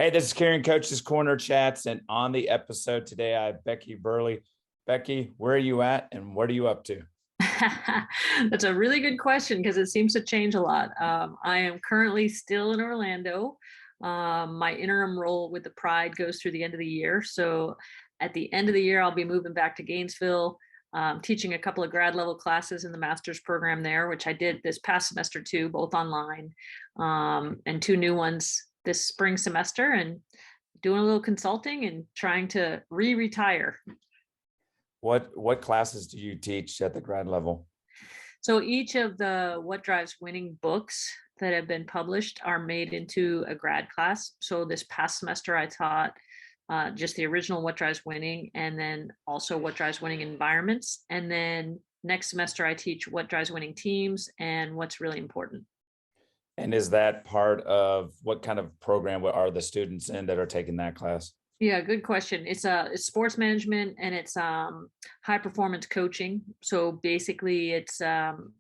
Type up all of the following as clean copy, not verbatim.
Hey, this is Karen Coach's Corner Chats, and on the episode today, I have Becky Burleigh. Becky, where are you at and what are you up to? That's a really good question because it seems to change a lot. I am currently still in Orlando. My interim role with the Pride goes through the end of the year. So at the end of the year, I'll be moving back to Gainesville, teaching a couple of grad level classes in the master's program there, which I did this past semester too, both online, and two new ones this spring semester, and doing a little consulting and trying to retire. What classes do you teach at the grad level? So each of the What Drives Winning books that have been published are made into a grad class. So this past semester, I taught just the original What Drives Winning, and then also What Drives Winning environments. And then next semester, I teach What Drives Winning teams and what's really important. And is that part of what kind of program are the students in that are taking that class? Yeah, good question. It's sports management, and it's high performance coaching. So basically it's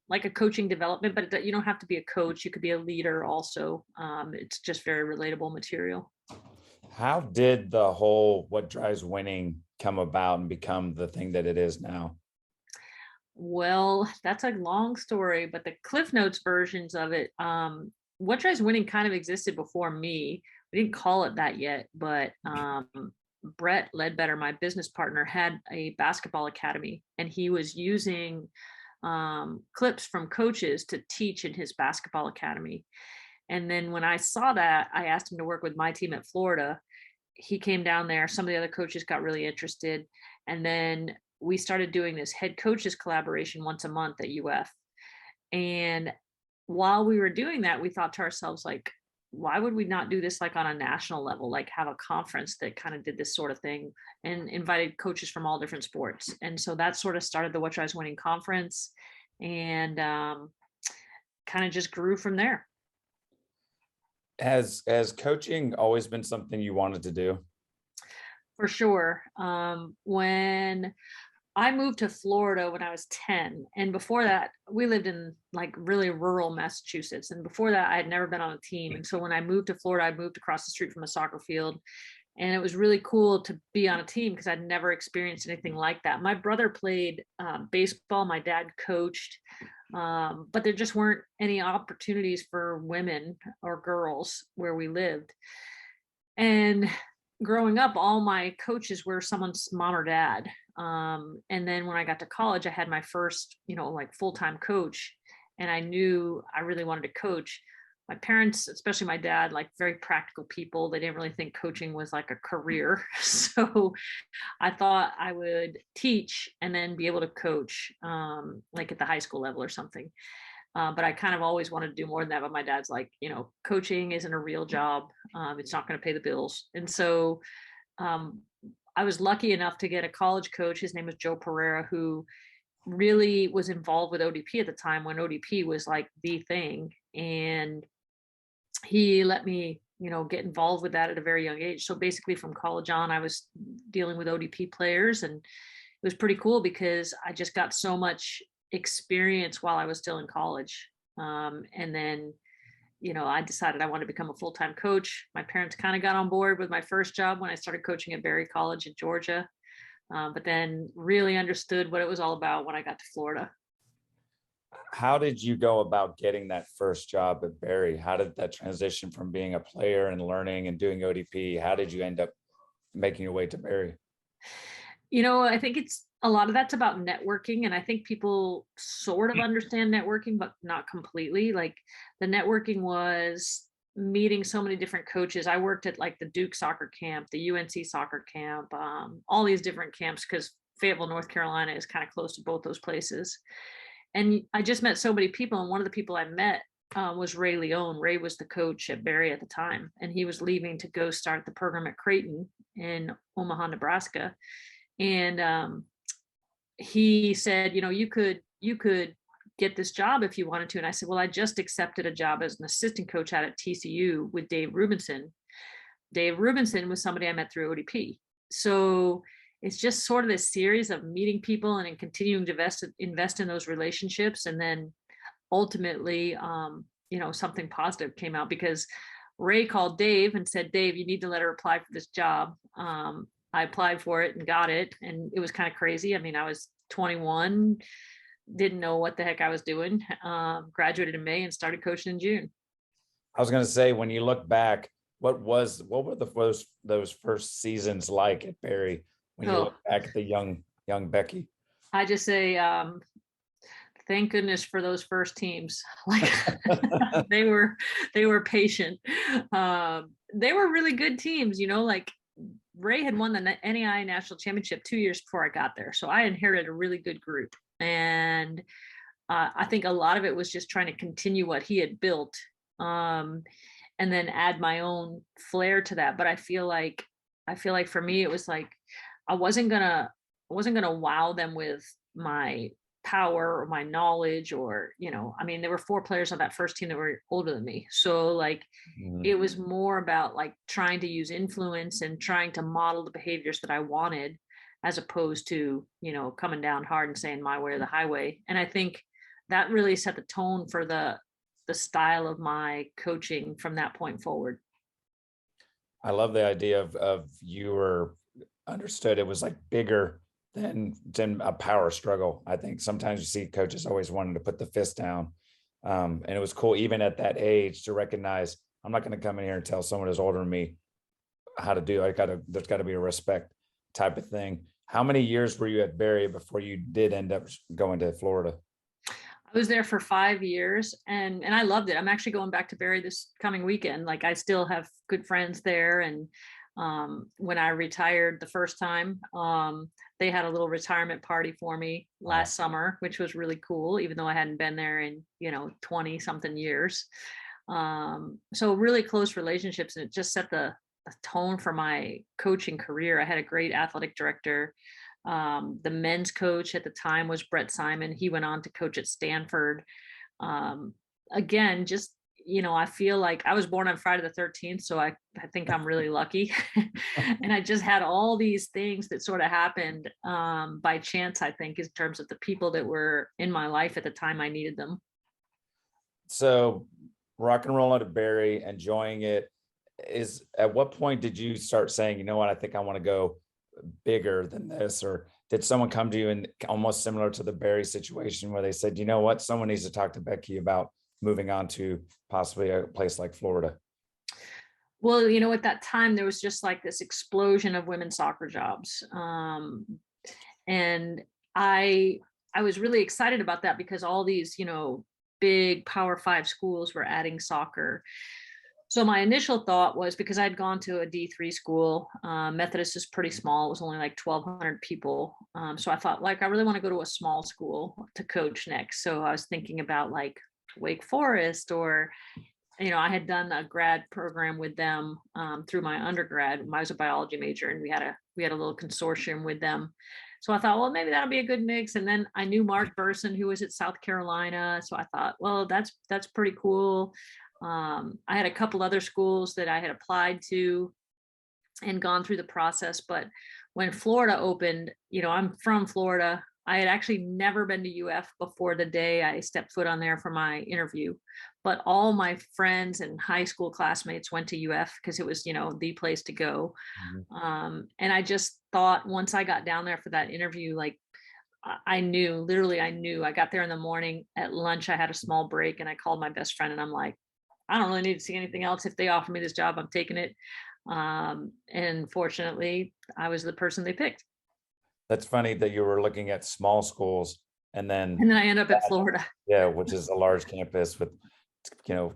like a coaching development, but you don't have to be a coach. You could be a leader also. It's just very relatable material. How did the whole What Drives Winning come about and become the thing that it is now? Well, that's a long story, but the Cliff Notes versions of it, What Drives Winning kind of existed before me. We didn't call it that yet, but Brett Ledbetter, my business partner, had a basketball academy, and he was using clips from coaches to teach in his basketball academy. And then when I saw that, I asked him to work with my team at Florida. He came down there. Some of the other coaches got really interested. And then we started doing this head coaches collaboration once a month at UofF. And while we were doing that, we thought to ourselves, like, why would we not do this like on a national level, like have a conference that kind of did this sort of thing and invited coaches from all different sports? And so that sort of started the What Drives Winning conference, and kind of just grew from there. Has coaching always been something you wanted to do? For sure. When I moved to Florida when I was 10. And before that, we lived in like really rural Massachusetts. And before that, I had never been on a team. And so when I moved to Florida, I moved across the street from a soccer field. And it was really cool to be on a team because I'd never experienced anything like that. My brother played baseball, my dad coached, but there just weren't any opportunities for women or girls where we lived. And growing up, all my coaches were someone's mom or dad. And then when I got to college, I had my first, like full-time coach, and I knew I really wanted to coach. My parents, especially my dad, like very practical people, they didn't really think coaching was like a career. So I thought I would teach and then be able to coach, like at the high school level or something. But I kind of always wanted to do more than that. But my dad's like, coaching isn't a real job. It's not going to pay the bills. And so um, I was lucky enough to get a college coach. His name was Joe Pereira, who really was involved with ODP at the time when ODP was like the thing. And he let me, get involved with that at a very young age. So basically from college on, I was dealing with ODP players, and it was pretty cool because I just got so much experience while I was still in college. And then, I decided I wanted to become a full-time coach. My parents kind of got on board with my first job when I started coaching at Berry College in Georgia, but then really understood what it was all about when I got to Florida. How did you go about getting that first job at Barry? How did that transition from being a player and learning and doing ODP? How did you end up making your way to Barry? I think it's a lot of that's about networking. And I think people sort of understand networking, but not completely. Like the networking was meeting so many different coaches. I worked at like the Duke soccer camp, the UNC soccer camp, all these different camps because Fayetteville, North Carolina is kind of close to both those places. And I just met so many people. And one of the people I met was Ray Leone. Ray was the coach at Barry at the time, and he was leaving to go start the program at Creighton in Omaha, Nebraska. And he said, you could get this job if you wanted to. And I said, well, I just accepted a job as an assistant coach out at TCU with Dave Rubinson. Dave Rubinson was somebody I met through ODP. So it's just sort of this series of meeting people and continuing to invest in those relationships. And then ultimately, something positive came out because Ray called Dave and said, Dave, you need to let her apply for this job. I applied for it and got it. And it was kind of crazy. I mean, I was 21, didn't know what the heck I was doing. Graduated in May and started coaching in June. I was going to say, when you look back, what were those first seasons like at Barry? When you Oh, look back at the young Becky. I just say, thank goodness for those first teams. Like they were patient. They were really good teams, like Ray had won the NAI national championship 2 years before I got there. So I inherited a really good group. And I think a lot of it was just trying to continue what he had built, and then add my own flair to that. But I feel like for me, it was like, I wasn't gonna wow them with my power or my knowledge, or I mean, there were 4 players on that first team that were older than me, so like it was more about like trying to use influence and trying to model the behaviors that I wanted, as opposed to coming down hard and saying my way or the highway. And I think that really set the tone for the style of my coaching from that point forward. I love the idea of you were understood it was like bigger than a power struggle. I think sometimes you see coaches always wanting to put the fist down. And it was cool even at that age to recognize, I'm not going to come in here and tell someone who's older than me how to do. There's got to be a respect type of thing. How many years were you at Barry before you did end up going to Florida? I was there for 5 years, and I loved it. I'm actually going back to Barry this coming weekend. Like I still have good friends there. And when I retired the first time, they had a little retirement party for me last summer, which was really cool, even though I hadn't been there in 20 something years. So really close relationships, and it just set the tone for my coaching career. I had a great athletic director. The men's coach at the time was Brett Simon. He went on to coach at Stanford. Again, just, I feel like I was born on Friday the 13th, so I think I'm really lucky. And I just had all these things that sort of happened by chance, I think, in terms of the people that were in my life at the time I needed them. So rock and roll at Barry, enjoying it. Is at what point did you start saying, you know what, I think I want to go bigger than this? Or did someone come to you and almost similar to the Barry situation where they said, you know what, someone needs to talk to Becky about moving on to possibly a place like Florida? Well, at that time there was just like this explosion of women's soccer jobs. And I was really excited about that because all these, big Power 5 schools were adding soccer. So my initial thought was, because I'd gone to a D3 school, Methodist is pretty small. It was only like 1,200 people. So I thought, like, I really want to go to a small school to coach next. So I was thinking about like Wake Forest, or, I had done a grad program with them through my undergrad. I was a biology major, and we had a little consortium with them. So I thought, well, maybe that'll be a good mix. And then I knew Mark Burson, who was at South Carolina. So I thought, well, that's pretty cool. I had a couple other schools that I had applied to and gone through the process. But when Florida opened, I'm from Florida. I had actually never been to UF before the day I stepped foot on there for my interview. But all my friends and high school classmates went to UF because it was, the place to go. And I just thought, once I got down there for that interview, like I knew. I got there in the morning. At lunch, I had a small break, and I called my best friend, and I'm like, I don't really need to see anything else. If they offer me this job, I'm taking it. And fortunately, I was the person they picked. That's funny that you were looking at small schools and then I end up at Florida. yeah, which is a large campus with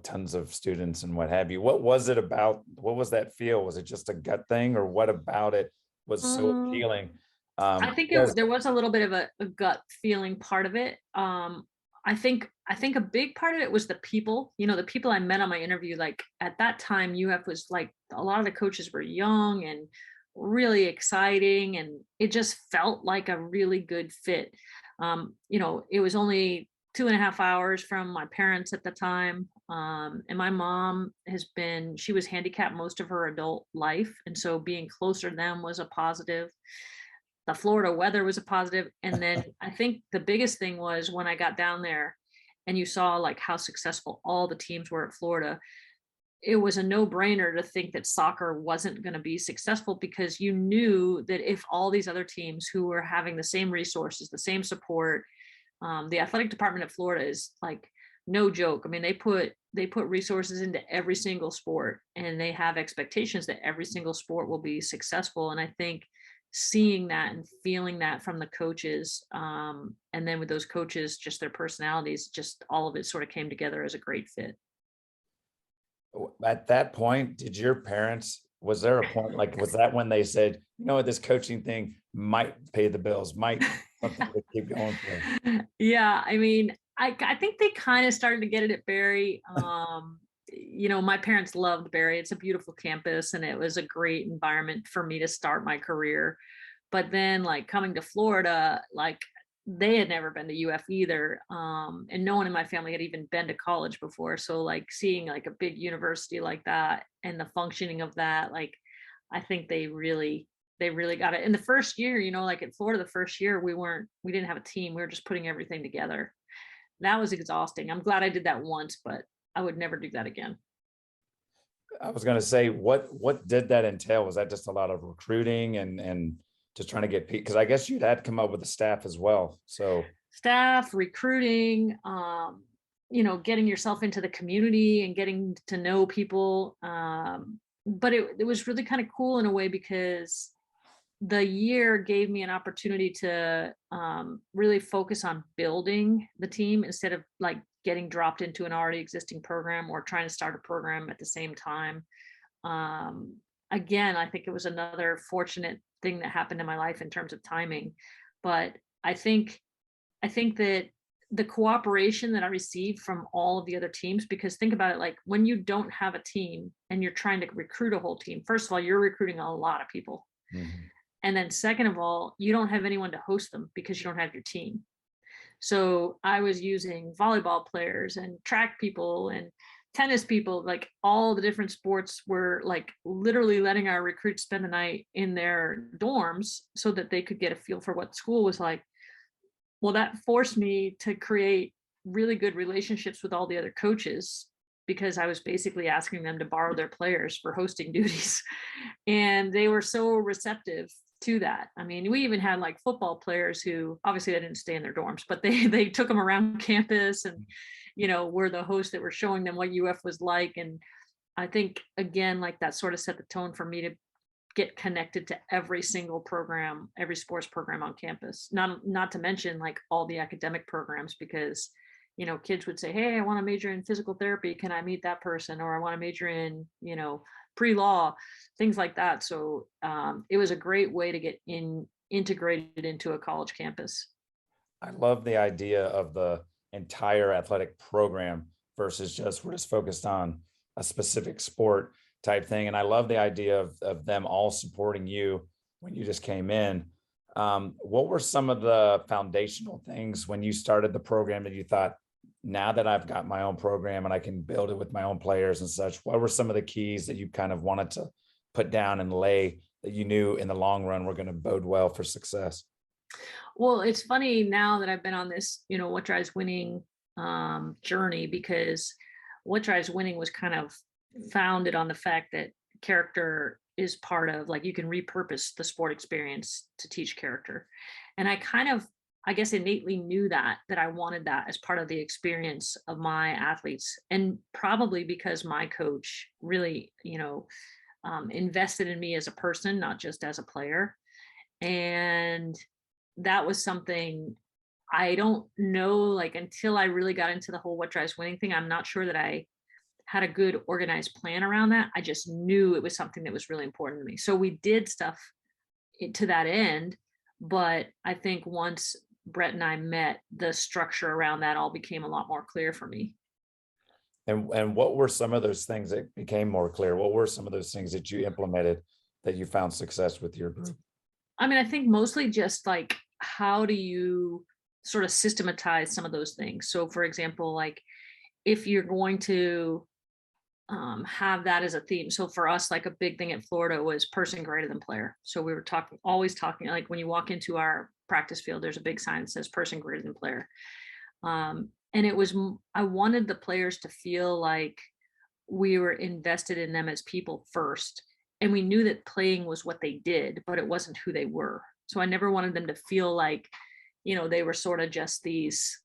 tons of students and what have you. What was it about? What was that feel? Was it just a gut thing, or what about it was so appealing? I think there was a little bit of a gut feeling part of it. I think a big part of it was the people, the people I met on my interview. Like at that time, UF was like, a lot of the coaches were young and really exciting, and it just felt like a really good fit. It was only 2.5 hours from my parents at the time. And my mom she was handicapped most of her adult life. And so being closer to them was a positive. The Florida weather was a positive. And then I think the biggest thing was when I got down there and you saw like how successful all the teams were at Florida, it was a no-brainer to think that soccer wasn't going to be successful, because you knew that if all these other teams who were having the same resources, the same support, the athletic department at Florida is like no joke. I mean, they put resources into every single sport, and they have expectations that every single sport will be successful. And I think seeing that and feeling that from the coaches, and then with those coaches, just their personalities, just all of it sort of came together as a great fit. At that point, did your parents, was there a point, like, was that when they said, you know what, this coaching thing might pay the bills, might something to keep going for? Yeah, I mean, I think they kind of started to get it at Barry. My parents loved Barry. It's a beautiful campus, and it was a great environment for me to start my career. But then, like, coming to Florida, like, they had never been to UF either, and no one in my family had even been to college before. So, like, seeing like a big university like that and the functioning of that, like, I think they really got it. In the first year, like at Florida, the first year we didn't have a team. We were just putting everything together. That was exhausting. I'm glad I did that once, but I would never do that again. I was going to say, what did that entail? Was that just a lot of recruiting and just trying to get people? Because I guess you'd had to come up with the staff as well. So Staff, recruiting, getting yourself into the community and getting to know people. But it was really kind of cool in a way, because the year gave me an opportunity to really focus on building the team instead of like getting dropped into an already existing program or trying to start a program at the same time. Again, I think it was another fortunate thing that happened in my life in terms of timing. But I think that the cooperation that I received from all of the other teams, because think about it, like when you don't have a team and you're trying to recruit a whole team, first of all, you're recruiting a lot of people. mhm. And then second of all, you don't have anyone to host them because you don't have your team. So I was using volleyball players and track people and tennis people, like all the different sports were like literally letting our recruits spend the night in their dorms so that they could get a feel for what school was like. Well, that forced me to create really good relationships with all the other coaches, because I was basically asking them to borrow their players for hosting duties. And they were so receptive to that. I mean, we even had like football players who obviously they didn't stay in their dorms, but they took them around campus and, were the hosts that were showing them what UF was like. And I think, again, like that sort of set the tone for me to get connected to every single program, every sports program on campus. Not to mention like all the academic programs, because kids would say, "Hey, I want to major in physical therapy. Can I meet that person?" Or I want to major in pre-law, things like that. So it was a great way to get integrated into a college campus. I love the idea of the entire athletic program versus just we're just focused on a specific sport type thing. And I love the idea of them all supporting you when you just came in. What were some of the foundational things when you started the program that you thought, now that I've got my own program and I can build it with my own players and such, what were some of the keys that you kind of wanted to put down and lay that you knew in the long run were going to bode well for success? Well, it's funny now that I've been on this, What Drives Winning journey, because What Drives Winning was kind of founded on the fact that character is part of, like, you can repurpose the sport experience to teach character. And I guess innately knew that I wanted that as part of the experience of my athletes. And probably because my coach really, invested in me as a person, not just as a player. And that was something I don't know, like, until I really got into the whole What Drives Winning thing, I'm not sure that I had a good organized plan around that. I just knew it was something that was really important to me. So we did stuff to that end. But I think once Brett and I met, the structure around that all became a lot more clear for me. And what were some of those things that became more clear? What were some of those things that you implemented that you found success with your group? I mean, I think mostly just like, how do you sort of systematize some of those things? So, for example, like if you're going to have that as a theme. So for us, like a big thing at Florida was person greater than player. So we were always talking, like when you walk into our practice field, there's a big sign that says person greater than player. And I wanted the players to feel like we were invested in them as people first. And we knew that playing was what they did, but it wasn't who they were. So I never wanted them to feel like, they were sort of just these,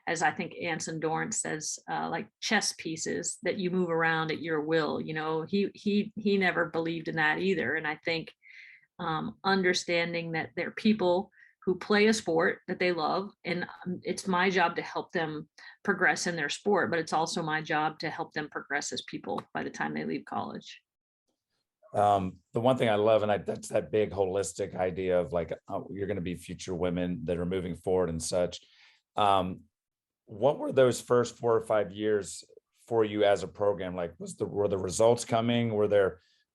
as I think Anson Dorrance says, like chess pieces that you move around at your will. He never believed in that either. And I think understanding that they're people who play a sport that they love, and it's my job to help them progress in their sport, but it's also my job to help them progress as people by the time they leave college. The one thing I love, and that's that big holistic idea of like, you're going to be future women that are moving forward and such. What were those first 4 or 5 years for you as a program? Like, were the results coming?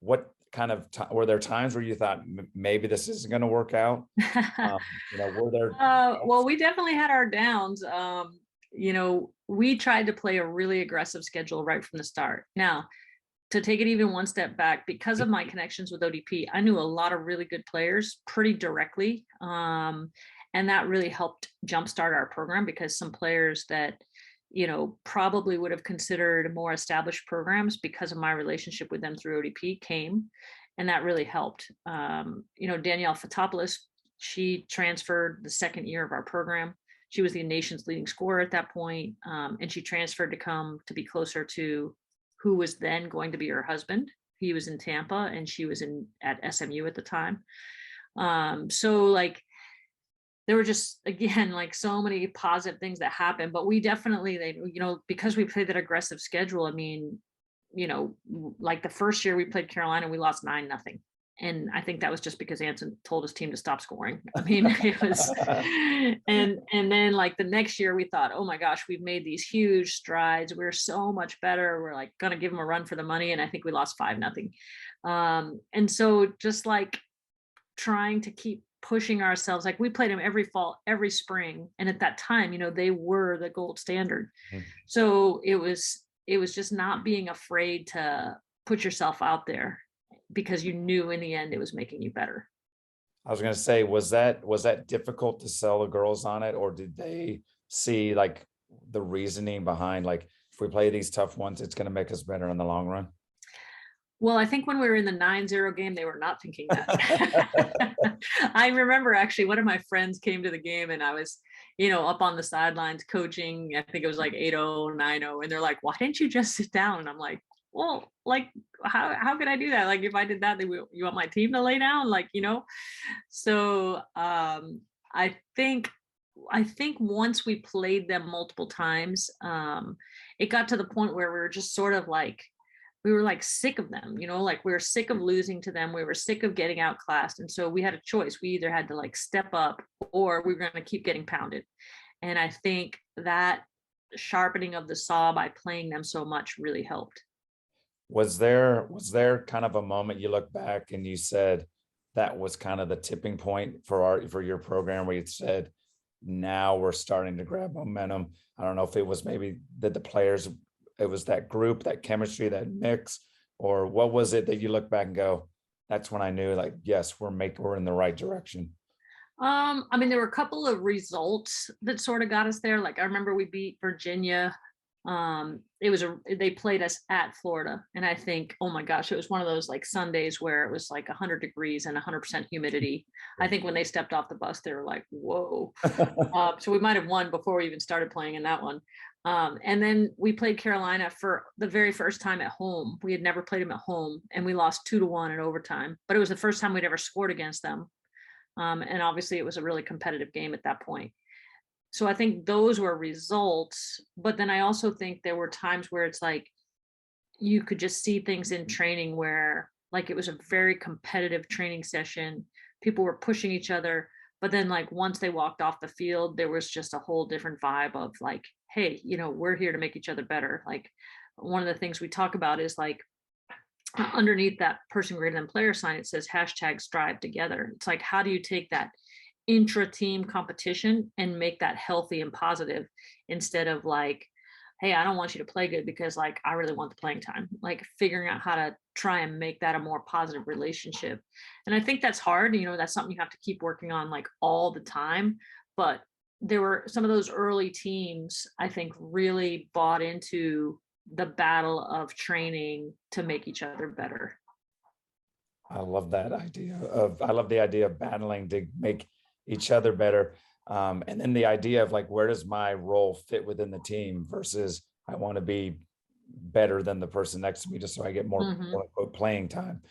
What kind of were there times where you thought maybe this isn't going to work out? Were there? Well, we definitely had our downs. We tried to play a really aggressive schedule right from the start. Now, to take it even one step back, because of my connections with ODP, I knew a lot of really good players pretty directly. And that really helped jumpstart our program, because some players that, probably would have considered more established programs because of my relationship with them through ODP came. And that really helped. Danielle Fotopoulos, she transferred the second year of our program. She was the nation's leading scorer at that point, and she transferred to come to be closer to who was then going to be her husband. He was in Tampa and she was at SMU at the time. So like, there were just, again, like so many positive things that happened, but we definitely, because we played that aggressive schedule, I mean, like the first year we played Carolina, we lost 9-0. And I think that was just because Anson told his team to stop scoring. I mean, it was, and then like the next year we thought, oh my gosh, we've made these huge strides. We're so much better. We're like going to give them a run for the money. And I think we lost 5-0. And so just like trying to keep pushing ourselves, like we played them every fall, every spring. And at that time, they were the gold standard. Mm-hmm. So it was just not being afraid to put yourself out there, because you knew in the end it was making you better. I was going to say, was that difficult to sell the girls on it, or did they see like the reasoning behind, like, if we play these tough ones, it's going to make us better in the long run? Well, I think when we were in the 9-0 game, they were not thinking that. I remember actually one of my friends came to the game and I was, up on the sidelines coaching. I think it was like 8-0, 9-0. And they're like, why didn't you just sit down? And I'm like, well, like, how could I do that? Like, if I did that, you want my team to lay down? Like, So I think once we played them multiple times, it got to the point where we were just sort of like, we were like sick of them, like we were sick of losing to them. We were sick of getting outclassed. And so we had a choice. We either had to like step up or we were going to keep getting pounded. And I think that sharpening of the saw by playing them so much really helped. Was there kind of a moment you look back and you said that was kind of the tipping point for your program, where you said, now we're starting to grab momentum? I don't know if it was maybe that the players, it was that group, that chemistry, that mix, or what was it that you look back and go, that's when I knew, like, yes, we're in the right direction? I mean, there were a couple of results that sort of got us there. Like I remember we beat Virginia. They played us at Florida. And I think, oh my gosh, it was one of those like Sundays where it was like 100 degrees and 100% humidity. I think when they stepped off the bus, they were like, whoa. So we might've won before we even started playing in that one. And then we played Carolina for the very first time at home. We had never played them at home, and we lost 2-1 in overtime, but it was the first time we'd ever scored against them. And obviously it was a really competitive game at that point. So I think those were results, but then I also think there were times where it's like, you could just see things in training where like, it was a very competitive training session. People were pushing each other, but then like, once they walked off the field, there was just a whole different vibe of like, hey, we're here to make each other better. Like one of the things we talk about is like, underneath that person greater than player sign, it says #strive together. It's like, how do you take that intra-team competition and make that healthy and positive, instead of like, hey, I don't want you to play good because like I really want the playing time. Like figuring out how to try and make that a more positive relationship. And I think that's hard. That's something you have to keep working on like all the time. But there were some of those early teams, I think, really bought into the battle of training to make each other better. I love that idea I love the idea of battling to make each other better. And then the idea of like, where does my role fit within the team versus I want to be better than the person next to me just so I get more Mhm. quote unquote playing time,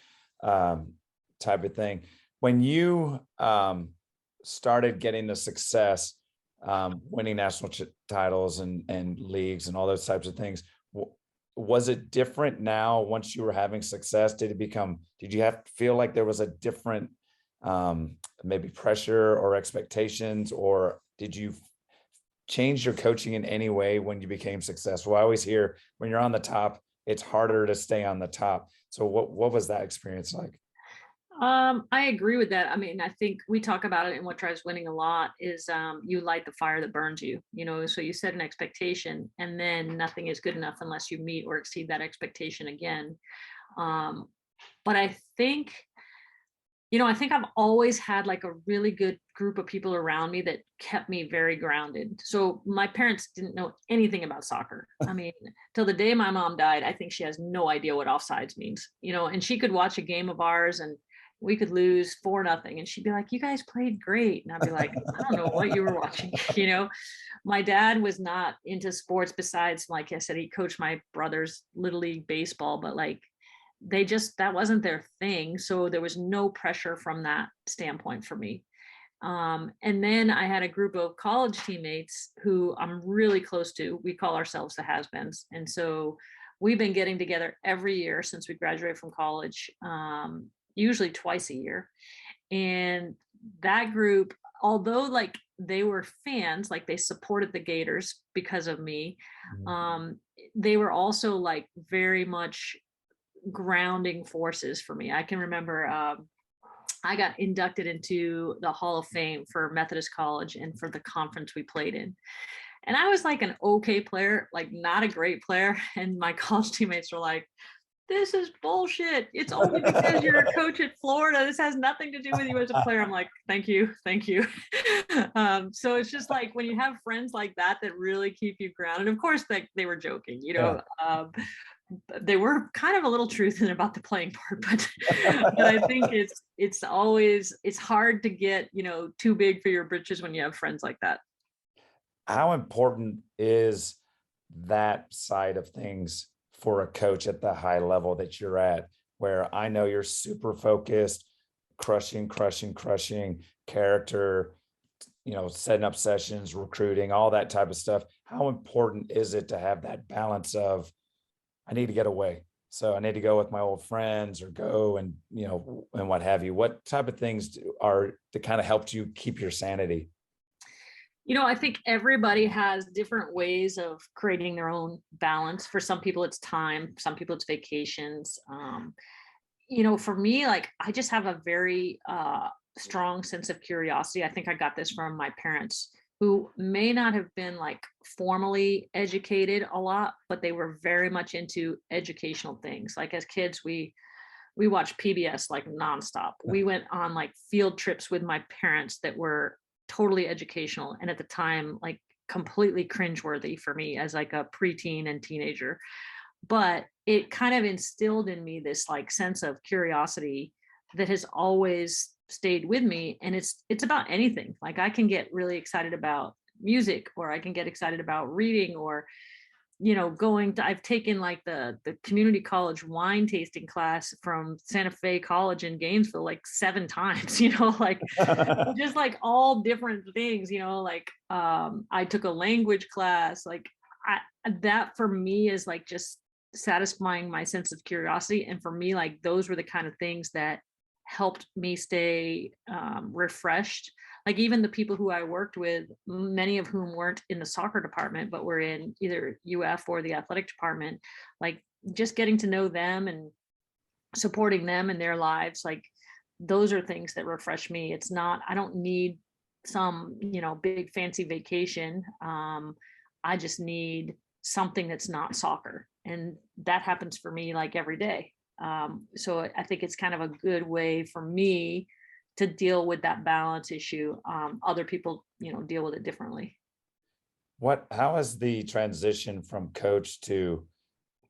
um, type of thing. When you started getting the success, winning national titles and leagues and all those types of things, was it different now once you were having success? Did you have to feel like there was a different maybe pressure or expectations, or did you change your coaching in any way when you became successful? I always hear when you're on the top, it's harder to stay on the top. So what was that experience like? I agree with that. I mean, I think we talk about it in What Drives Winning a lot is you light the fire that burns you, so you set an expectation and then nothing is good enough unless you meet or exceed that expectation again. Um, but I think I've always had like a really good group of people around me that kept me very grounded. So my parents didn't know anything about soccer. I mean, till the day my mom died, I think she has no idea what offsides means, and she could watch a game of ours and we could lose 4-0. And she'd be like, "You guys played great." And I'd be like, "I don't know what you were watching." My dad was not into sports besides, like I said, he coached my brother's little league baseball, but like that wasn't their thing. So there was no pressure from that standpoint for me. And then I had a group of college teammates who I'm really close to. We call ourselves the has-beens. And so we've been getting together every year since we graduated from college, usually twice a year. And that group, although like they were fans, like they supported the Gators because of me, um, they were also like very much grounding forces for me. I can remember I got inducted into the Hall of Fame for Methodist College and for the conference we played in. And I was like an okay player, like not a great player. And my college teammates were like, "This is bullshit. It's only because you're a coach at Florida. This has nothing to do with you as a player." I'm like, "Thank you. Thank you." So it's just like when you have friends like that that really keep you grounded. Of course, they were joking, Yeah. they were kind of a little truth in about the playing part, but I think it's hard to get, too big for your britches when you have friends like that. How important is that side of things for a coach at the high level that you're at, where I know you're super focused, crushing character, setting up sessions, recruiting, all that type of stuff? How important is it to have that balance of, I need to get away, so I need to go with my old friends or go and, and what have you? What type of things are that kind of helped you keep your sanity? I think everybody has different ways of creating their own balance. For some people, it's time. Some people, it's vacations. For me, like I just have a very strong sense of curiosity. I think I got this from my parents, who may not have been like formally educated a lot, but they were very much into educational things. Like as kids, we watched PBS like nonstop. We went on like field trips with my parents that were totally educational, and at the time, like completely cringeworthy for me as like a preteen and teenager. But it kind of instilled in me this like sense of curiosity that has always stayed with me. And it's about anything. Like I can get really excited about music, or I can get excited about reading, or I've taken like the community college wine tasting class from Santa Fe College in Gainesville like 7 times, like just like all different things, like I took a language class, like that for me is like just satisfying my sense of curiosity. And for me, like those were the kind of things that helped me stay refreshed. Like even the people who I worked with, many of whom weren't in the soccer department, but were in either UF or the athletic department, like just getting to know them and supporting them in their lives, like those are things that refresh me. It's not, I don't need some, big fancy vacation. I just need something that's not soccer. And that happens for me like every day. So I think it's kind of a good way for me to deal with that balance issue. Other people, deal with it differently. How has the transition from coach to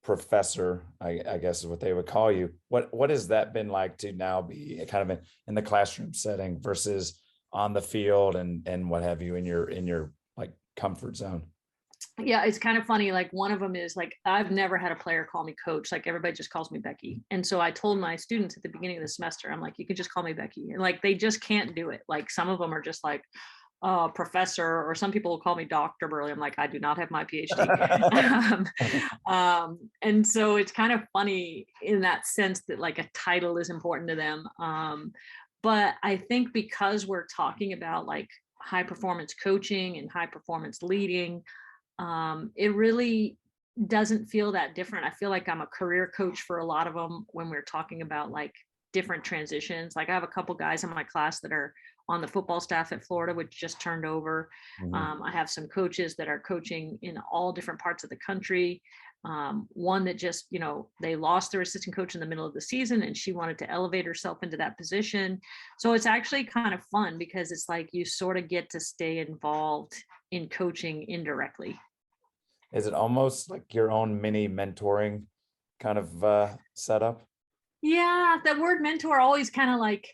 professor, I guess is what they would call you. What has that been like to now be kind of in the classroom setting versus on the field and what have you in your like comfort zone? Yeah, it's kind of funny. Like one of them is like, I've never had a player call me coach. Like everybody just calls me Becky. And so I told my students at the beginning of the semester, I'm like, you could just call me Becky. And like, they just can't do it. Like some of them are just like, professor, or some people will call me Dr. Burleigh. I'm like, I do not have my PhD. And so it's kind of funny in that sense that like a title is important to them. But I think because we're talking about like high performance coaching and high performance leading, it really doesn't feel that different. I feel like I'm a career coach for a lot of them when we're talking about like different transitions. Like I have a couple guys in my class that are on the football staff at Florida, which just turned over. Mhm. I have some coaches that are coaching in all different parts of the country. One that just, they lost their assistant coach in the middle of the season and she wanted to elevate herself into that position. So it's actually kind of fun because it's like you sort of get to stay involved in coaching indirectly. Is it almost like your own mini mentoring kind of setup? Yeah, that word mentor always kind of like,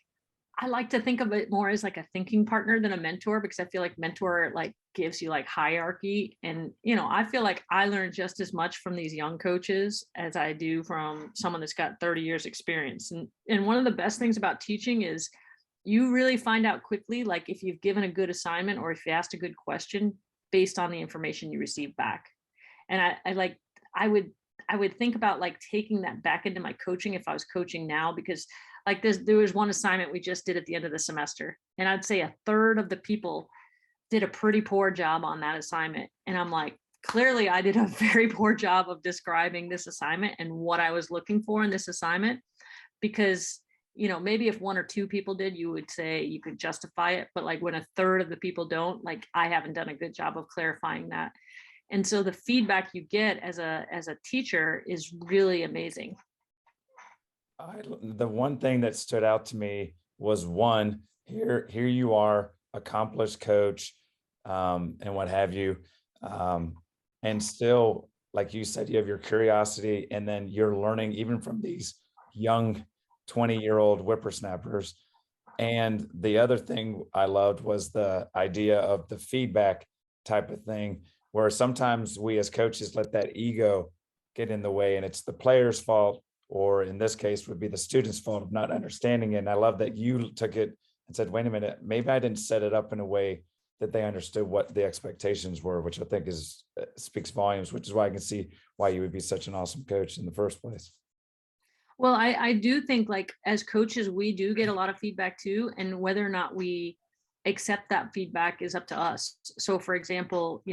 I like to think of it more as like a thinking partner than a mentor, because I feel like mentor like gives you like hierarchy. And, I feel like I learn just as much from these young coaches as I do from someone that's got 30 years experience. And one of the best things about teaching is you really find out quickly, like if you've given a good assignment or if you asked a good question based on the information you receive back. And I would I would think about like taking that back into my coaching if I was coaching now, because like there was one assignment we just did at the end of the semester, and I'd say a third of the people did a pretty poor job on that assignment. And I'm like, clearly I did a very poor job of describing this assignment and what I was looking for in this assignment, because maybe if one or two people did, you would say you could justify it, but like when a third of the people don't, like I haven't done a good job of clarifying that. And so the feedback you get as a teacher is really amazing. The one thing that stood out to me was one, here you are, accomplished coach, and what have you. Um, and still, like you said, you have your curiosity, and then you're learning even from these young 20-year-old whippersnappers. And the other thing I loved was the idea of the feedback type of thing, where sometimes we as coaches let that ego get in the way and it's the player's fault, or in this case would be the student's fault of not understanding it. And I love that you took it and said, wait a minute, maybe I didn't set it up in a way that they understood what the expectations were, which I think is speaks volumes, which is why I can see why you would be such an awesome coach in the first place. Well, I do think like as coaches, we do get a lot of feedback too. And whether or not we accept that feedback is up to us. So for example,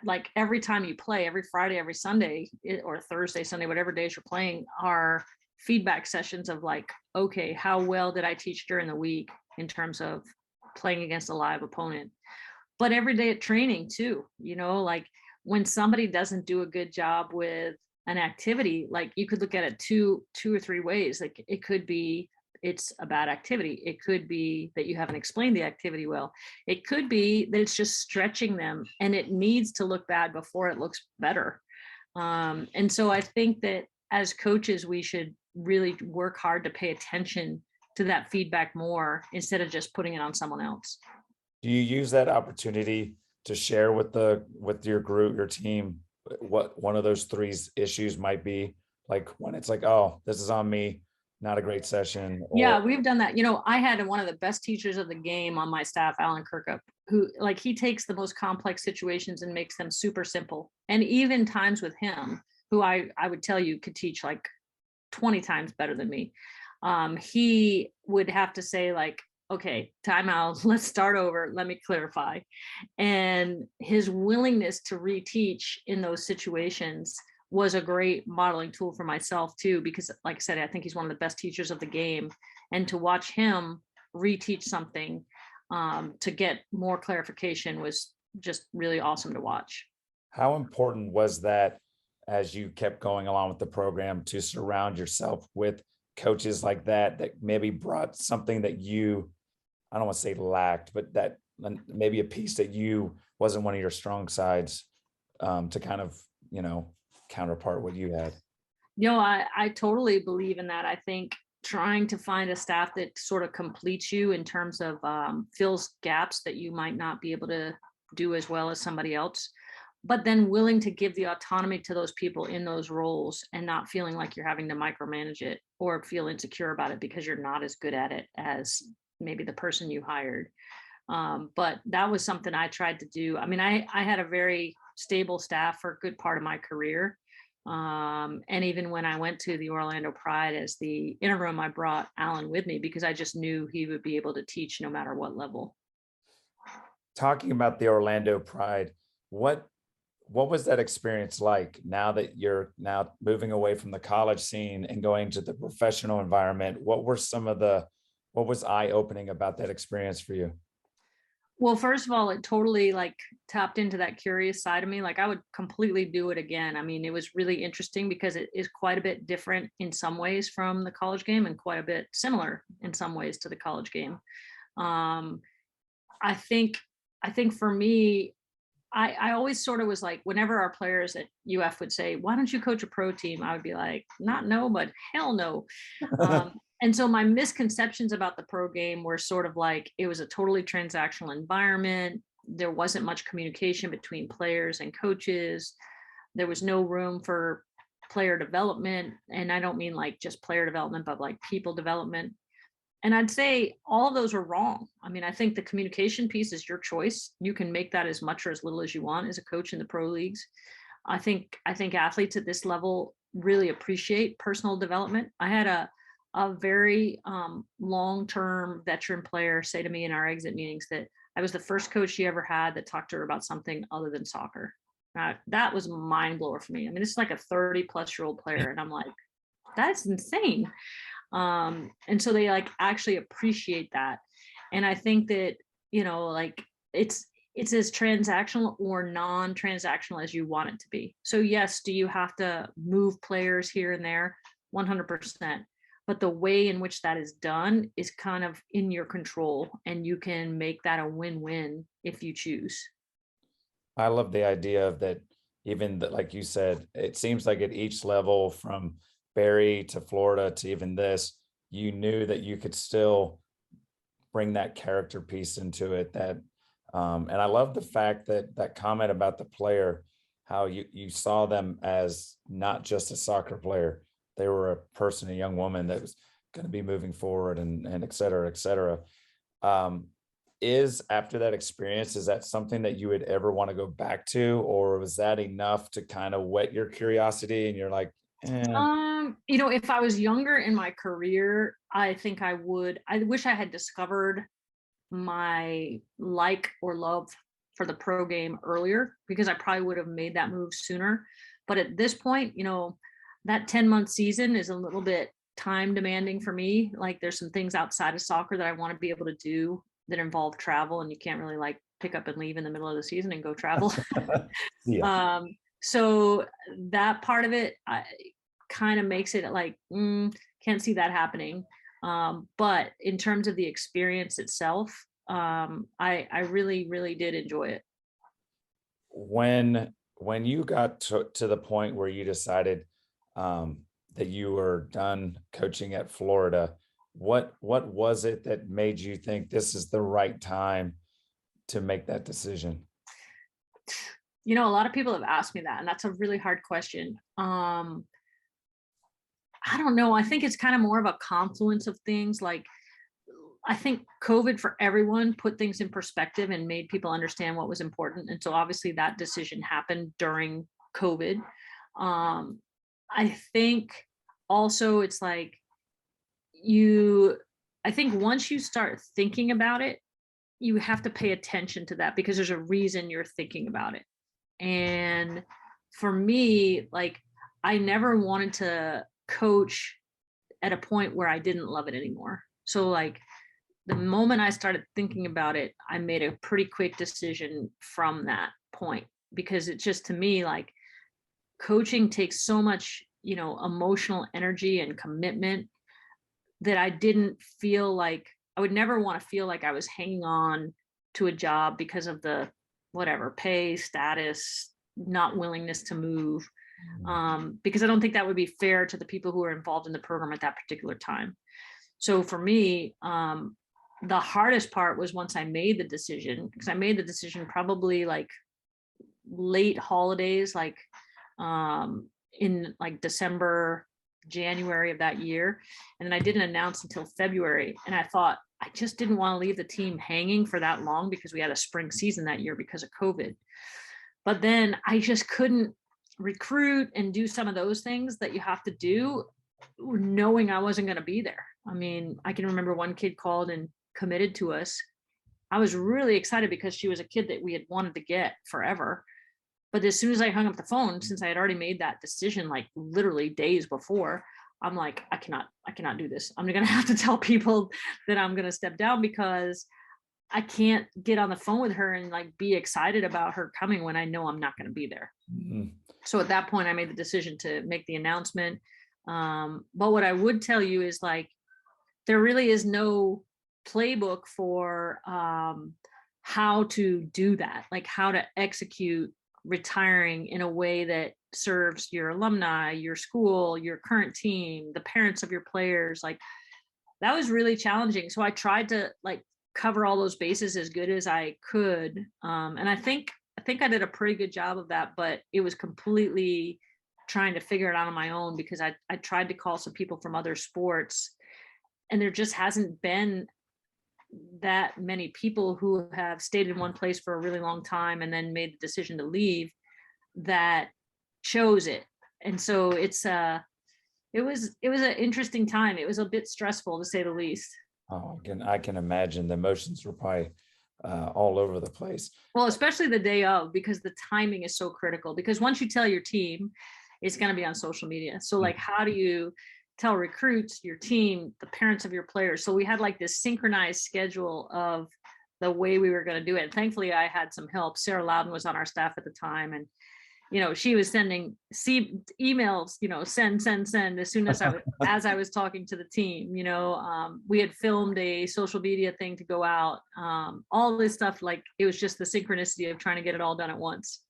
like every time you play, every Friday, every Sunday, or Thursday, Sunday, whatever days you're playing, are feedback sessions of like, okay, how well did I teach during the week in terms of playing against a live opponent? But every day at training too, like when somebody doesn't do a good job with an activity, like you could look at it two or three ways. Like it could be it's a bad activity. It could be that you haven't explained the activity well. It could be that it's just stretching them and it needs to look bad before it looks better. And so I think that as coaches, we should really work hard to pay attention to that feedback more instead of just putting it on someone else. Do you use that opportunity to share with your group, your team, what one of those three issues might be? Like when it's like, oh, this is on me, not a great session, or Yeah, we've done that. I had one of the best teachers of the game on my staff, Alan Kirkup, who like he takes the most complex situations and makes them super simple. And even times with him, who I would tell you could teach like 20 times better than me. He would have to say like, okay, time out, let's start over, let me clarify. And his willingness to reteach in those situations was a great modeling tool for myself too, because like I said, I think he's one of the best teachers of the game. And to watch him reteach something to get more clarification was just really awesome to watch. how important was that as you kept going along with the program to surround yourself with coaches like that maybe brought something that you, I don't want to say lacked, but that maybe a piece that you wasn't one of your strong sides, to kind of, counterpart what you had? I totally believe in that. I think trying to find a staff that sort of completes you in terms of fills gaps that you might not be able to do as well as somebody else, but then willing to give the autonomy to those people in those roles and not feeling like you're having to micromanage it or feel insecure about it because you're not as good at it as maybe the person you hired. But that was something I tried to do. I mean, I had a very stable staff for a good part of my career. And even when I went to the Orlando Pride as the interim, I brought Alan with me because I just knew he would be able to teach no matter what level. Talking about the Orlando Pride, what was that experience like now that you're now moving away from the college scene and going to the professional environment? What was eye-opening about that experience for you? Well, first of all, it totally like tapped into that curious side of me. Like I would completely do it again. I mean, it was really interesting because it is quite a bit different in some ways from the college game and quite a bit similar in some ways to the college game. Um, I think, I think for me, I always sort of was like, whenever our players at UF would say, "Why don't you coach a pro team?" I would be like, "Not no, but hell no." And so my misconceptions about the pro game were sort of like it was a totally transactional environment. There wasn't much communication between players and coaches. There was no room for player development. And I don't mean like just player development, but like people development. And I'd say all of those are wrong. I mean, I think the communication piece is your choice. You can make that as much or as little as you want as a coach in the pro leagues. I think athletes at this level really appreciate personal development. I had a very long-term veteran player say to me in our exit meetings that I was the first coach she ever had that talked to her about something other than soccer. That was mind blower for me. I mean, it's like a 30-plus-year-old player, and I'm like, that's insane. And so they like actually appreciate that. And I think that, like it's as transactional or non-transactional as you want it to be. So yes, do you have to move players here and there? 100%. But the way in which that is done is kind of in your control, and you can make that a win-win if you choose. I love the idea of that, even that, like you said, it seems like at each level from Barry to Florida to even this, you knew that you could still bring that character piece into it. And I love the fact that that comment about the player, how you saw them as not just a soccer player, they were a person, a young woman that was going to be moving forward, and et cetera, et cetera. Um, is after that experience, is that something that you would ever want to go back to, or was that enough to kind of whet your curiosity and you're like, eh? If I was younger in my career, I think I would. I wish I had discovered my like or love for the pro game earlier because I probably would have made that move sooner. But at this point, that 10-month season is a little bit time demanding for me. Like there's some things outside of soccer that I want to be able to do that involve travel, and you can't really like pick up and leave in the middle of the season and go travel. Yeah. So that part of it kind of makes it like, can't see that happening. But in terms of the experience itself, I really, really did enjoy it. When you got to the point where you decided that you were done coaching at Florida, what was it that made you think this is the right time to make that decision? A lot of people have asked me that, and that's a really hard question. I don't know. I think it's kind of more of a confluence of things. Like, I think COVID for everyone put things in perspective and made people understand what was important. And so obviously that decision happened during COVID. I think also it's like I think once you start thinking about it, you have to pay attention to that because there's a reason you're thinking about it. And for me, like, I never wanted to coach at a point where I didn't love it anymore. So like the moment I started thinking about it, I made a pretty quick decision from that point because it's just, to me, like coaching takes so much, emotional energy and commitment that I didn't feel like I would never want to feel like I was hanging on to a job because of the whatever pay, status, not willingness to move. because I don't think that would be fair to the people who are involved in the program at that particular time. So for me, the hardest part was once I made the decision, because I made the decision probably like late holidays, like in like December, January of that year. And then I didn't announce until February. And I thought, I just didn't want to leave the team hanging for that long because we had a spring season that year because of COVID. But then I just couldn't recruit and do some of those things that you have to do knowing I wasn't going to be there. I mean, I can remember one kid called and committed to us. I was really excited because she was a kid that we had wanted to get forever. But as soon as I hung up the phone, since I had already made that decision, like literally days before, I'm like, I cannot do this. I'm going to have to tell people that I'm going to step down because I can't get on the phone with her and like be excited about her coming when I know I'm not going to be there. Mm-hmm. So at that point, I made the decision to make the announcement. But what I would tell you is like, there really is no playbook for how to do that, like how to execute retiring in a way that serves your alumni, your school, your current team, the parents of your players. Like that was really challenging. So I tried to like cover all those bases as good as I could. And I think I did a pretty good job of that, but it was completely trying to figure it out on my own because I tried to call some people from other sports and there just hasn't been that many people who have stayed in one place for a really long time and then made the decision to leave that chose it. And so it was an interesting time. It was a bit stressful to say the least. Oh, I can imagine the emotions were probably all over the place. Well, especially the day of, because the timing is so critical, because once you tell your team, it's going to be on social media. So like, how do you tell recruits, your team, the parents of your players? So we had like this synchronized schedule of the way we were going to do it. And thankfully I had some help. Sarah Loudon was on our staff at the time. And, you know, she was sending emails, you know, send as soon as I was talking to the team. You know, we had filmed a social media thing to go out, all this stuff. Like it was just the synchronicity of trying to get it all done at once.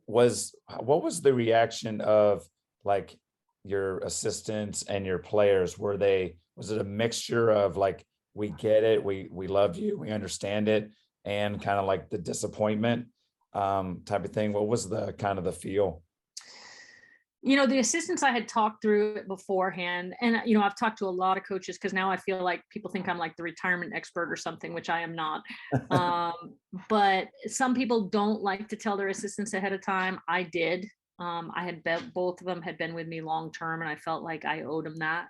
What was the reaction of like your assistants and your players? Was it a mixture of like, we get it, we love you, we understand it, and kind of like the disappointment type of thing? What was the kind of the feel? You know, the assistants, I had talked through it beforehand, and you know, I've talked to a lot of coaches because now I feel like people think I'm like the retirement expert or something, which I am not. But some people don't like to tell their assistants ahead of time. I did. I had both of them had been with me long term, and I felt like I owed them that.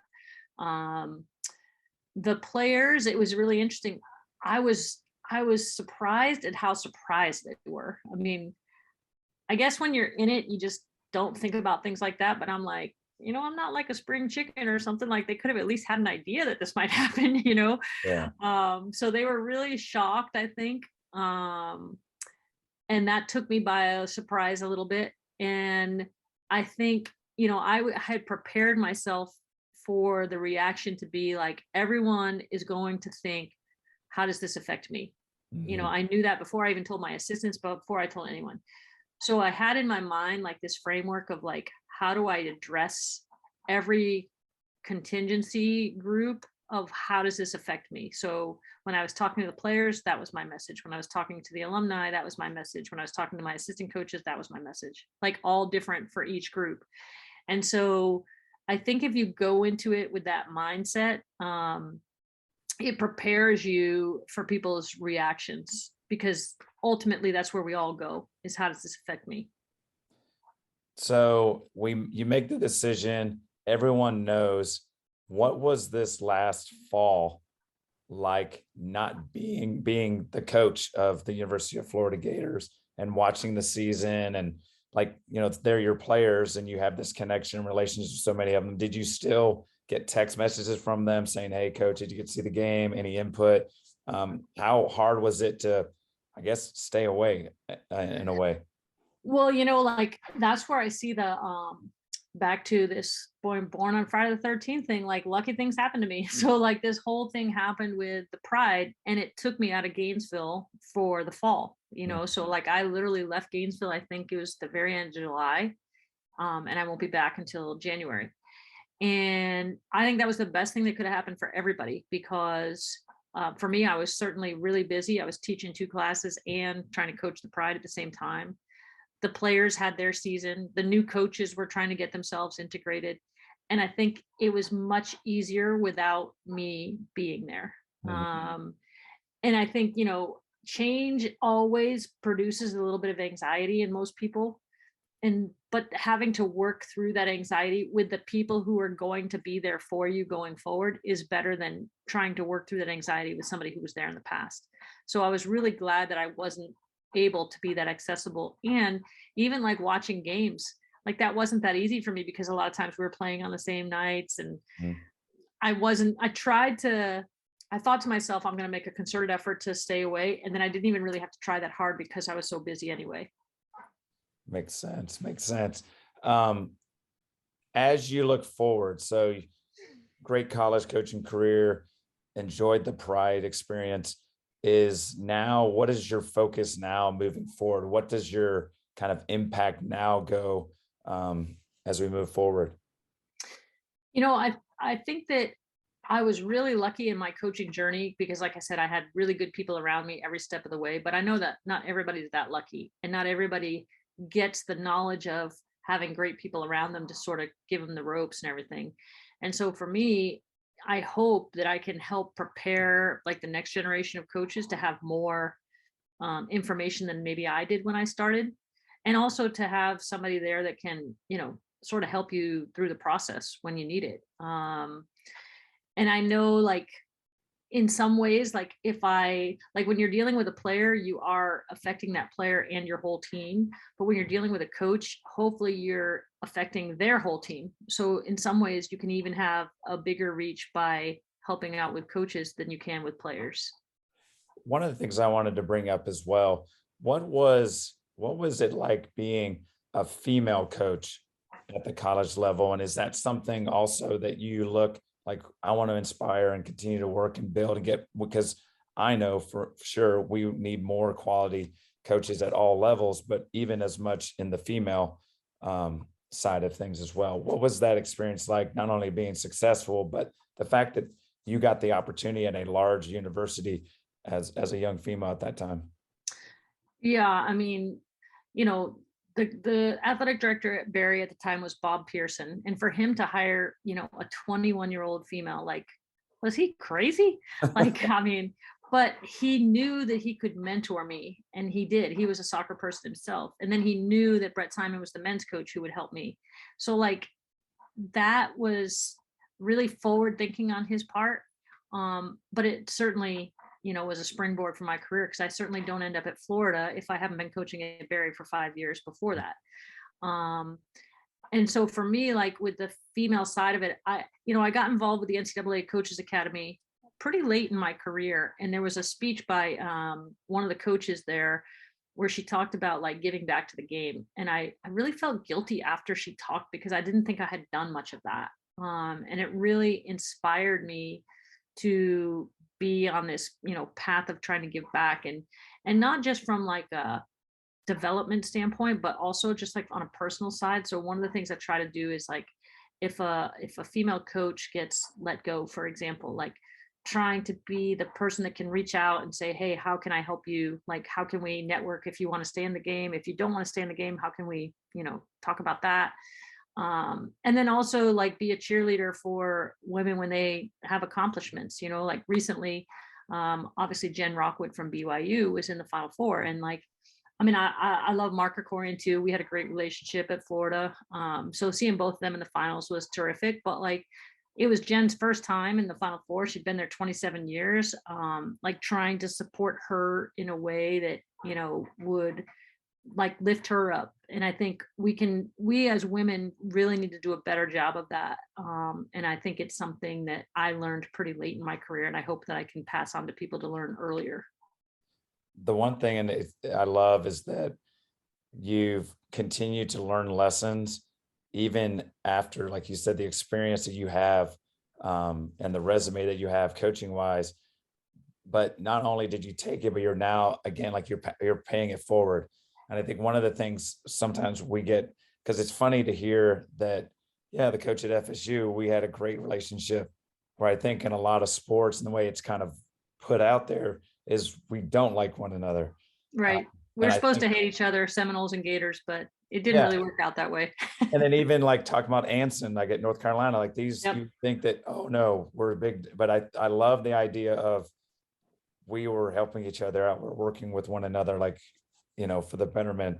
The players, it was really interesting. I was surprised at how surprised they were. I mean, I guess when you're in it, you just don't think about things like that. But I'm like, you know, I'm not like a spring chicken or something. Like they could have at least had an idea that this might happen, you know? Yeah. So they were really shocked, I think. And that took me by a surprise a little bit. And I think, you know, I had prepared myself for the reaction to be like, everyone is going to think, how does this affect me? Mm-hmm. You know, I knew that before I even told my assistants, but before I told anyone. So I had in my mind like this framework of like, how do I address every contingency group of how does this affect me? So when I was talking to the players, that was my message. When I was talking to the alumni, that was my message. When I was talking to my assistant coaches, that was my message, like all different for each group. And so I think if you go into it with that mindset, it prepares you for people's reactions, because ultimately that's where we all go, is how does this affect me? So you make the decision, everyone knows. What was this last fall like, not being the coach of the University of Florida Gators and watching the season, and like, you know, they're your players and you have this connection and relationships with so many of them. Did you still get text messages from them saying, hey coach, did you get to see the game? Any input? How hard was it to, I guess, stay away in a way? Well, you know, like that's where I see the back to this born on Friday the 13th thing, like lucky things happened to me. So like this whole thing happened with the Pride, and it took me out of Gainesville for the fall, you know. So like I literally left Gainesville, I think it was the very end of July, and I won't be back until January. And I think that was the best thing that could have happened for everybody because for me, I was certainly really busy. I was teaching 2 classes and trying to coach the Pride at the same time. The players had their season. The new coaches were trying to get themselves integrated. And I think it was much easier without me being there. Mhm. And I think, change always produces a little bit of anxiety in most people. But having to work through that anxiety with the people who are going to be there for you going forward is better than trying to work through that anxiety with somebody who was there in the past. So I was really glad that I wasn't able to be that accessible. And even like watching games, like that wasn't that easy for me because a lot of times we were playing on the same nights and Mhm. I thought to myself, I'm going to make a concerted effort to stay away. And then I didn't even really have to try that hard because I was so busy anyway. Makes sense. Makes sense. Um, as you look forward, so great college coaching career, enjoyed the Pride experience. What is your focus now moving forward? What does your kind of impact now go as we move forward? I think that I was really lucky in my coaching journey because, like I said, I had really good people around me every step of the way. But I know that not everybody's that lucky, and not everybody gets the knowledge of having great people around them to sort of give them the ropes and everything. And so for me, I hope that I can help prepare like the next generation of coaches to have more information than maybe I did when I started, and also to have somebody there that can, sort of help you through the process when you need it. And I know, like, in some ways, like if I like when you're dealing with a player, you are affecting that player and your whole team. But when you're dealing with a coach, hopefully you're affecting their whole team. So in some ways, you can even have a bigger reach by helping out with coaches than you can with players. One of the things I wanted to bring up as well, what was it like being a female coach at the college level? And is that something also that you look like I want to inspire and continue to work and build and get, because I know for sure we need more quality coaches at all levels, but even as much in the female side of things as well. What was that experience like, not only being successful, but the fact that you got the opportunity at a large university as a young female at that time? Yeah, I mean, you know, the athletic director at Barry at the time was Bob Pearson, and for him to hire, a 21-year-old female, like, was he crazy? Like, I mean, but he knew that he could mentor me, and he did. He was a soccer person himself, and then he knew that Brett Simon was the men's coach who would help me. So, like, that was really forward thinking on his part. But it certainly, was a springboard for my career because I certainly don't end up at Florida if I haven't been coaching at Barry for 5 years before that. Um, and so for me, like with the female side of it, I got involved with the NCAA Coaches Academy pretty late in my career. And there was a speech by one of the coaches there where she talked about like giving back to the game. And I really felt guilty after she talked because I didn't think I had done much of that. And it really inspired me to be on this, path of trying to give back, and not just from like a development standpoint, but also just like on a personal side. So one of the things I try to do is like if a female coach gets let go, for example, like trying to be the person that can reach out and say, hey, how can I help you? Like, how can we network if you want to stay in the game? If you don't want to stay in the game, how can we, talk about that? And then also like be a cheerleader for women when they have accomplishments, like recently, obviously Jen Rockwood from BYU was in the Final Four, and like, I mean, I love Mark Krikorian too. We had a great relationship at Florida. So seeing both of them in the finals was terrific. But like, it was Jen's first time in the Final Four. She'd been there 27 years. Like trying to support her in a way that would like lift her up. And I think we as women really need to do a better job of that. And I think it's something that I learned pretty late in my career, and I hope that I can pass on to people to learn earlier. The one thing I love is that you've continued to learn lessons even after, like you said, the experience that you have and the resume that you have coaching wise. But not only did you take it, but you're now again like you're paying it forward. And I think one of the things sometimes we get because it's funny to hear that, yeah, the coach at FSU, we had a great relationship, where I think in a lot of sports and the way it's kind of put out there is we don't like one another. Right. And We're I supposed think, to hate each other, Seminoles and Gators, but it didn't yeah. really work out that way. And then even like talking about Anson, like at North Carolina, like these, Yep. you think that, oh no, we're a big, but I love the idea of we were helping each other out. We're working with one another, like, for the betterment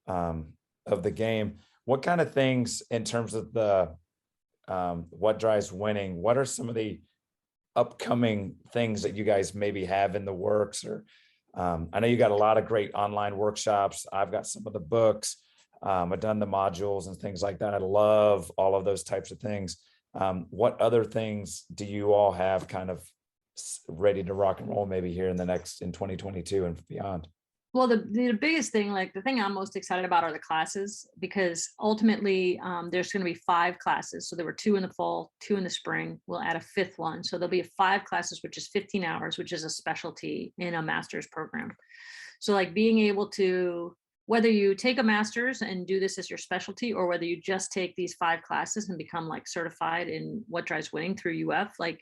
of the game. What kind of things in terms of the what drives winning? What are some of the upcoming things that you guys maybe have in the works? Or I know you got a lot of great online workshops. I've got some of the books. I've done the modules and things like that. I love all of those types of things. What other things do you all have kind of ready to rock and roll maybe here in 2022 and beyond? Well, the biggest thing, like the thing I'm most excited about are the classes, because ultimately there's going to be 5 classes. So there were 2 in the fall, 2 in the spring. We'll add a 5th one. So there'll be 5 classes, which is 15 hours, which is a specialty in a master's program. So like being able to, whether you take a master's and do this as your specialty, or whether you just take these 5 classes and become like certified in what drives winning through UofF, like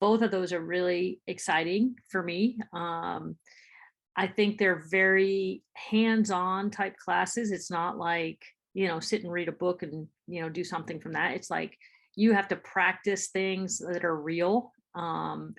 both of those are really exciting for me. I think they're very hands-on type classes. It's not like, sit and read a book and, do something from that. It's like you have to practice things that are real. And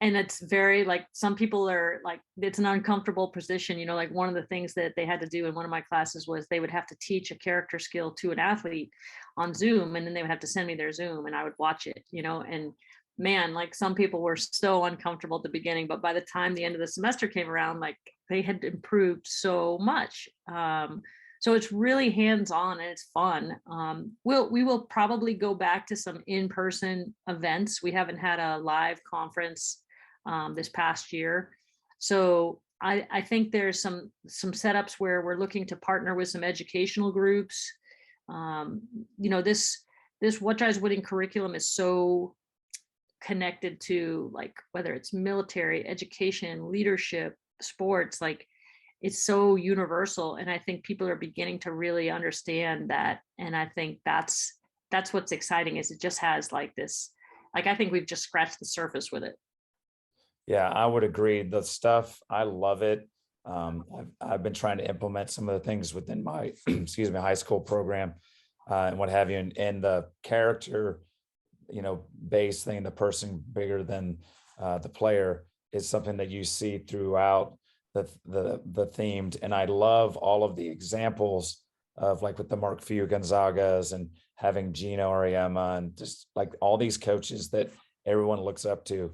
it's very like, some people are like, it's an uncomfortable position. Like one of the things that they had to do in one of my classes was they would have to teach a character skill to an athlete on Zoom, and then they would have to send me their Zoom and I would watch it, and man, like some people were so uncomfortable at the beginning, but by the time the end of the semester came around, like they had improved so much. So it's really hands-on and it's fun. We will probably go back to some in-person events. We haven't had a live conference this past year. So I think there's some setups where we're looking to partner with some educational groups. This What Drives Winning curriculum is so connected to, like, whether it's military, education, leadership, sports, like it's so universal. And I think people are beginning to really understand that. And I think that's what's exciting, is it just has like this, like, I think we've just scratched the surface with it. Yeah, I would agree. The stuff, I love it. I've been trying to implement some of the things within my, excuse me, high school program and what have you. And the character, base thing, the person bigger than the player, is something that you see throughout the themed. And I love all of the examples of, like, with the Mark Few Gonzagas and having Gino Ariema and just like all these coaches that everyone looks up to,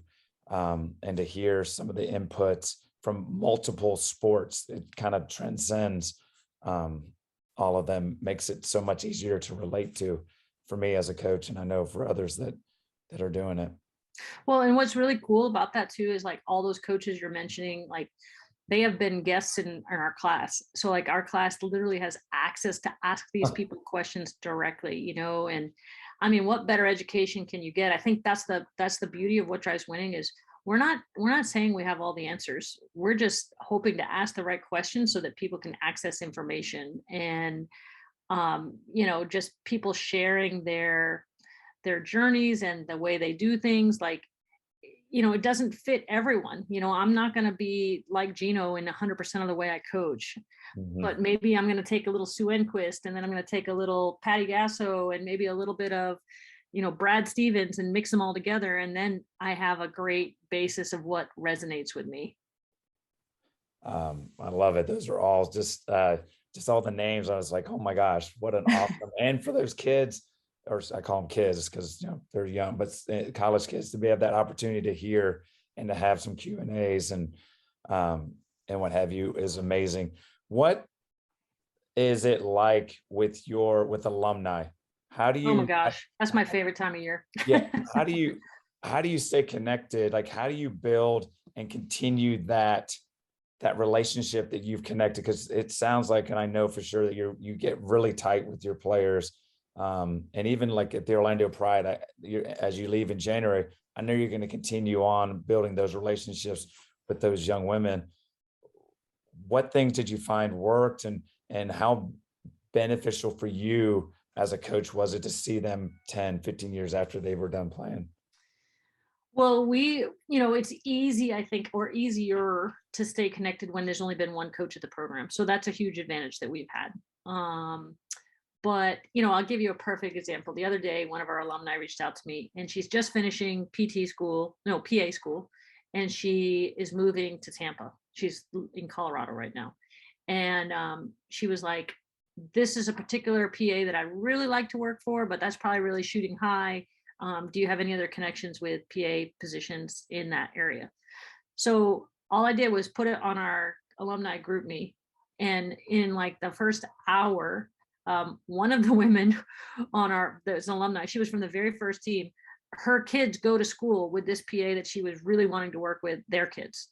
and to hear some of the inputs from multiple sports, it kind of transcends all of them, makes it so much easier to relate to for me as a coach, and I know for others that are doing it. Well, and what's really cool about that too is like all those coaches you're mentioning, like they have been guests in our class. So like our class literally has access to ask these people questions directly, and I mean, what better education can you get? I think that's the beauty of What Drives Winning, is we're not saying we have all the answers. We're just hoping to ask the right questions so that people can access information. And just people sharing their journeys and the way they do things. Like, it doesn't fit everyone. I'm not going to be like Gino in 100% of the way I coach, but maybe I'm going to take a little Sue Enquist, and then I'm going to take a little Patty Gasso and maybe a little bit of, Brad Stevens, and mix them all together. And then I have a great basis of what resonates with me. I love it. Those are all just all the names. I was like, oh my gosh, what an awesome. And for those kids, or I call them kids because they're young, but college kids, to have that opportunity to hear and to have some Q&As and what have you is amazing. What is it like with alumni? How do you? Oh my gosh, that's my favorite time of year. Yeah. How do you stay connected? Like, how do you build and continue that relationship that you've connected? Because it sounds like, and I know for sure that you get really tight with your players. And even like at the Orlando Pride, as you leave in January, I know you're going to continue on building those relationships with those young women. What things did you find worked, and how beneficial for you as a coach was it to see them 10, 15 years after they were done playing? Well, it's easy, I think, or easier to stay connected when there's only been one coach at the program. So that's a huge advantage that we've had. But I'll give you a perfect example. The other day, one of our alumni reached out to me, and she's just finishing PA school, and she is moving to Tampa. She's in Colorado right now. And she was like, this is a particular PA that I really like to work for, but that's probably really shooting high. Do you have any other connections with PA positions in that area? So all I did was put it on our alumni group me. And in like the first hour, one of the women there's an alumni, she was from the very first team. Her kids go to school with this PA that she was really wanting to work with their kids.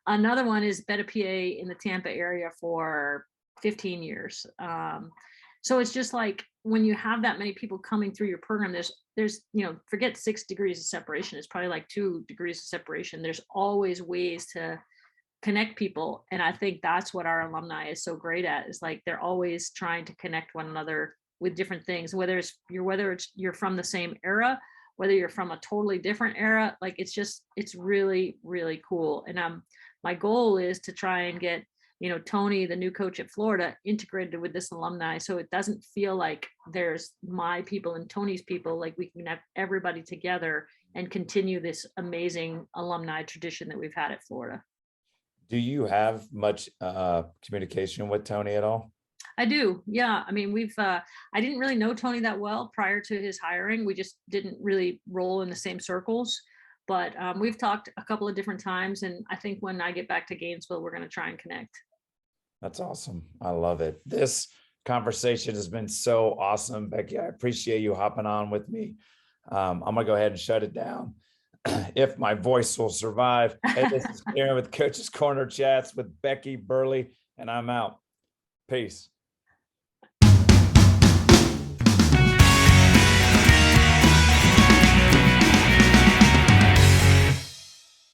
Another one has been a PA in the Tampa area for 15 years. So it's just like when you have that many people coming through your program, there's forget 6 degrees of separation. It's probably like 2 degrees of separation. There's always ways to connect people. And I think that's what our alumni is so great at, is like they're always trying to connect one another with different things, whether you're from the same era, whether you're from a totally different era. Like it's really, really cool. And my goal is to try and get Tony, the new coach at Florida, integrated with this alumni, so it doesn't feel like there's my people and Tony's people. Like we can have everybody together and continue this amazing alumni tradition that we've had at Florida. Do you have much communication with Tony at all? I do. Yeah. I mean, I didn't really know Tony that well prior to his hiring. We just didn't really roll in the same circles, but we've talked a couple of different times. And I think when I get back to Gainesville, we're going to try and connect. That's awesome. I love it. This conversation has been so awesome, Becky. I appreciate you hopping on with me. I'm going to go ahead and shut it down if my voice will survive. Hey, this is Aaron with Coach's Corner Chats with Becky Burleigh, and I'm out. Peace.